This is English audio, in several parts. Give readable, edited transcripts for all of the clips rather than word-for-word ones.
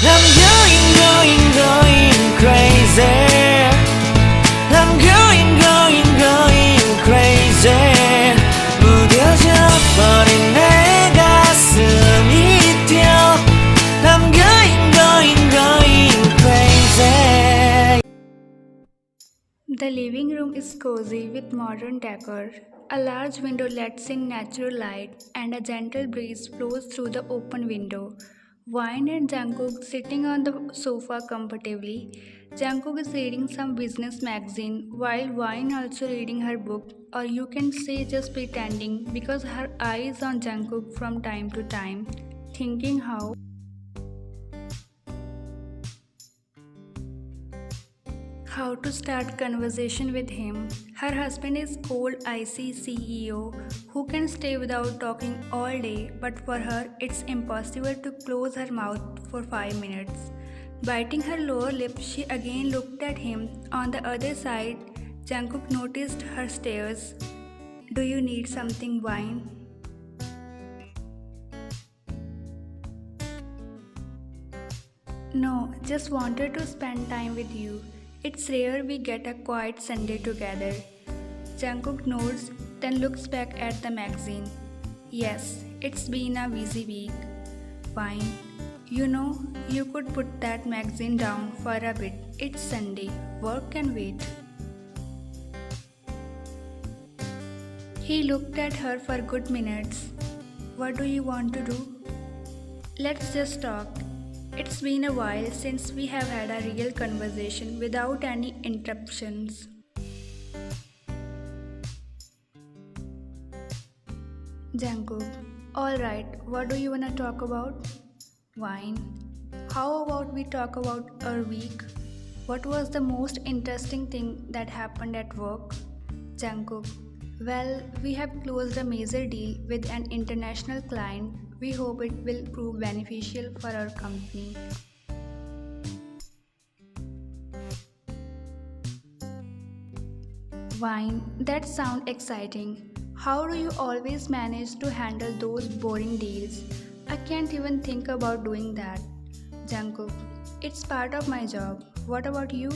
I'm going crazy. I'm going crazy. 무뎌져 버린 내 가슴이 뛰어. I'm going crazy. The living room is cozy with modern decor. A large window lets in natural light and a gentle breeze flows through the open window. Vine and Jungkook sitting on the sofa comfortably. Jungkook is reading some business magazine while Vine also reading her book, or you can say just pretending, because her eye is on Jungkook from time to time, thinking how to start conversation with him. Her husband is cold, icy CEO who can stay without talking all day, but for her it's impossible to close her mouth for 5 minutes. Biting her lower lip, she again looked at him. On the other side, Jungkook noticed her stares. Do you need something, Vine? No, just wanted to spend time with you. It's rare we get a quiet Sunday together. Jungkook nods, then looks back at the magazine. Yes, it's been a busy week. Fine. You know, you could put that magazine down for a bit. It's Sunday. Work can wait. He looked at her for good minutes. What do you want to do? Let's just talk. It's been a while since we have had a real conversation without any interruptions. Jungkook, alright, what do you wanna talk about? Vine, how about we talk about our week? What was the most interesting thing that happened at work? Jungkook, well, we have closed a major deal with an international client. We hope it will prove beneficial for our company. Vine, that sounds exciting. How do you always manage to handle those boring deals? I can't even think about doing that. Jungkook, it's part of my job. What about you?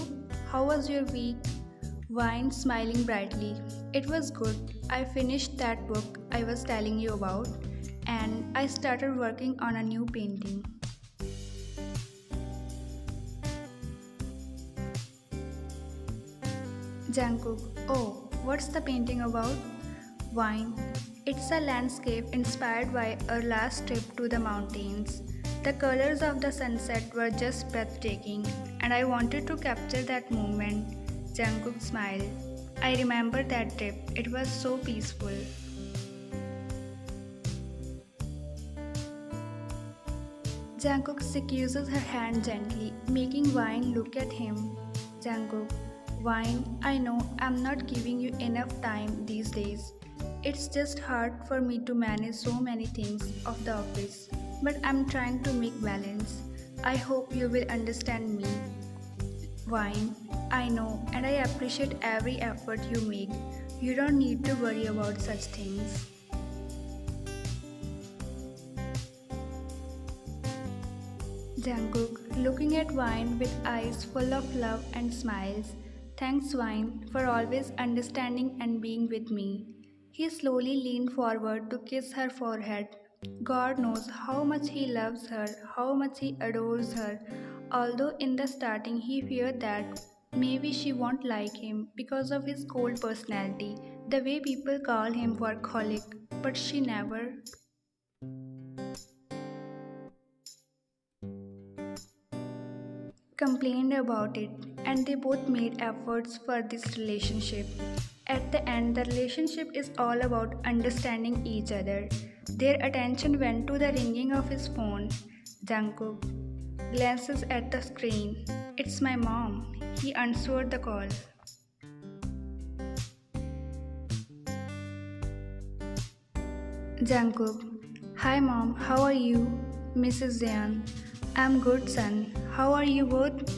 How was your week? Vine, smiling brightly. It was good. I finished that book I was telling you about, and I started working on a new painting. Jungkook, oh, what's the painting about? Vine, it's a landscape inspired by our last trip to the mountains. The colors of the sunset were just breathtaking, and I wanted to capture that moment. Jungkook smiled. I remember that trip. It was so peaceful. Jungkook squeezes her hand gently, making Vine look at him. Jungkook, Vine, I know I'm not giving you enough time these days. It's just hard for me to manage so many things of the office, but I'm trying to make balance. I hope you will understand me. Vine, I know, and I appreciate every effort you make. You don't need to worry about such things. Jungkook, looking at Vine with eyes full of love and smiles. Thanks, Vine, for always understanding and being with me. He slowly leaned forward to kiss her forehead. God knows how much he loves her, how much he adores her. Although in the starting he feared that maybe she won't like him because of his cold personality, the way people call him workaholic, but she never complained about it, and they both made efforts for this relationship. At the end, the relationship is all about understanding each other. Their attention went to the ringing of his phone. Jungkook glances at the screen. It's my mom. He answered the call. Jungkook, hi mom, how are you? Mrs. Zayan, I'm good son. How are you both?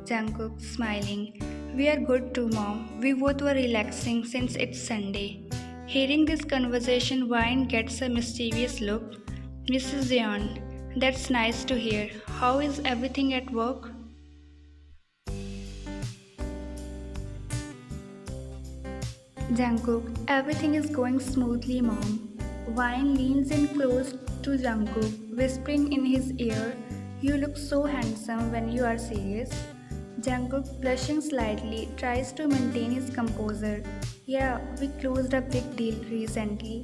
Jungkook, smiling. We are good too, mom. We both were relaxing since it's Sunday. Hearing this conversation, Vine gets a mischievous look. Mrs. Zayan, that's nice to hear. how is everything at work? Jungkook, everything is going smoothly, mom. Vine leans in close to Jungkook, whispering in his ear, "You look so handsome when you are serious." Jungkook, blushing slightly, tries to maintain his composure. "Yeah, we closed a big deal recently."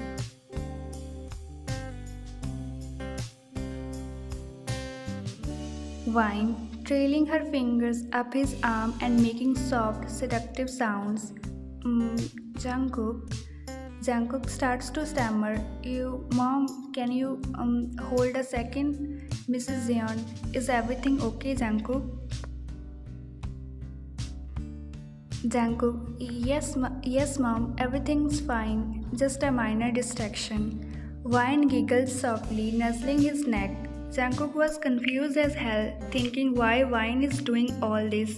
Vine, trailing her fingers up his arm and making soft, seductive sounds. Jungkook. Jungkook starts to stammer. Mom, can you hold a second? Mrs. Zeon, is everything okay, Jungkook? Jungkook, yes, mom, everything's fine. Just a minor distraction. Vine giggles softly, nuzzling his neck. Jungkook was confused as hell, thinking why Vine is doing all this.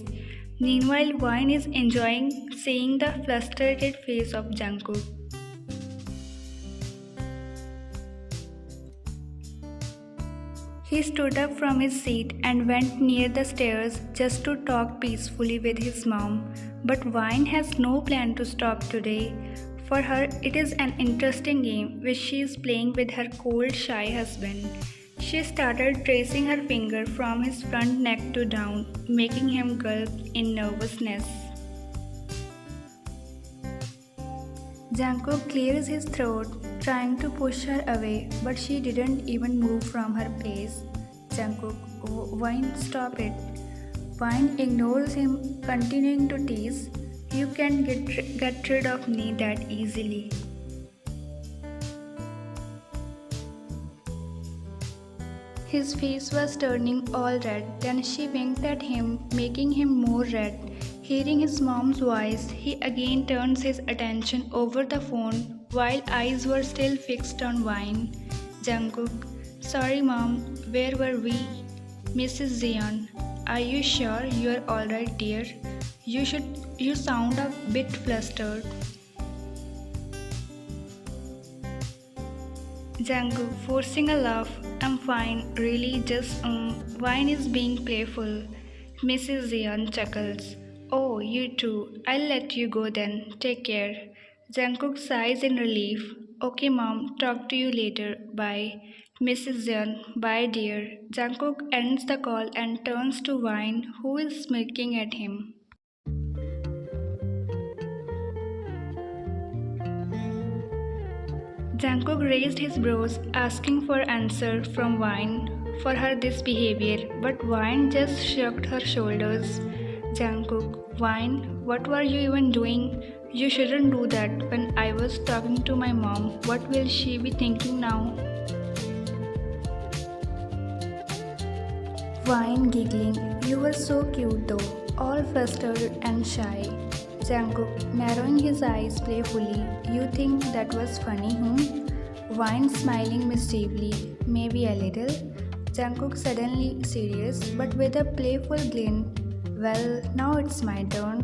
Meanwhile, Vine is enjoying seeing the frustrated face of Jungkook. He stood up from his seat and went near the stairs just to talk peacefully with his mom. But Vine has no plan to stop today. For her, it is an interesting game which she is playing with her cold, shy husband. She started tracing her finger from his front neck to down, making him gulp in nervousness. Jungkook clears his throat, trying to push her away, but she didn't even move from her place. Jungkook, Vine, stop it. Vine ignores him, continuing to tease. You can't get rid of me that easily. His face was turning all red. Then she winked at him, making him more red. Hearing his mom's voice, he again turns his attention over the phone while eyes were still fixed on Vine. Jungkook, sorry mom, where were we? Mrs. Zeon, are you sure you're alright, dear? You sound a bit flustered. Jungkook, forcing a laugh, I'm fine, really just Vine is being playful. Mrs. Zeon chuckles. Oh, you too. I'll let you go then. Take care. Jungkook sighs in relief. Okay, mom, talk to you later. Bye. Mrs. Zeon, bye dear. Jungkook ends the call and turns to Vine, who is smirking at him. Jungkook raised his brows, asking for answer from Vine for her this behavior, but Vine just shrugged her shoulders. Jungkook, Vine, what were you even doing? You shouldn't do that when I was talking to my mom. What will she be thinking now? Vine giggling, you were so cute though, all flustered and shy. Jungkook, narrowing his eyes playfully, you think that was funny, Vine smiling mischievously, maybe a little. Jungkook suddenly serious, but with a playful grin. Well, now it's my turn.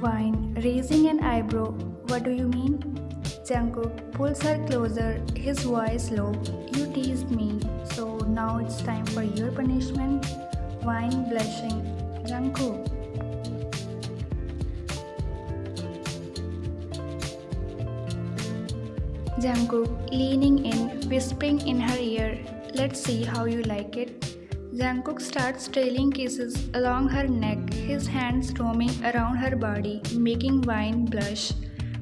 Vine, raising an eyebrow, what do you mean? Jungkook pulls her closer, his voice low. You teased me, so now it's time for your punishment. Vine blushing. Jungkook. Jungkook leaning in, whispering in her ear, let's see how you like it. Jungkook starts trailing kisses along her neck, his hands roaming around her body, making Vine blush.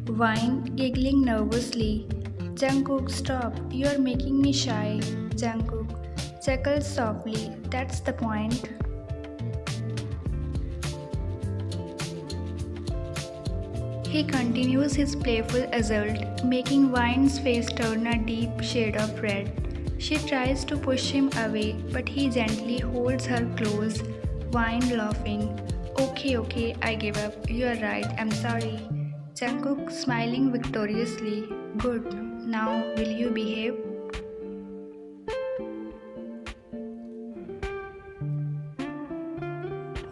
Vine giggling nervously. Jungkook, stop, you are making me shy. Jungkook chuckles softly, that's the point. He continues his playful assault, making Vine's face turn a deep shade of red. She tries to push him away, but he gently holds her close, Vine laughing. Okay, I give up. You are right, I'm sorry. Jungkook smiling victoriously. Good. Now will you behave?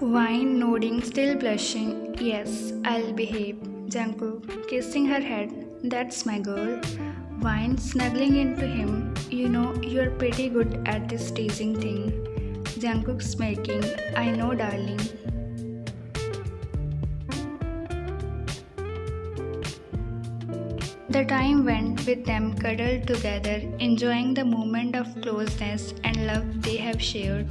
Vine nodding, still blushing. Yes, I'll behave. Jungkook kissing her head. That's my girl. Vine snuggling into him. You know, you're pretty good at this teasing thing. Jungkook smirking. I know, darling. The time went with them cuddled together, enjoying the moment of closeness and love they have shared.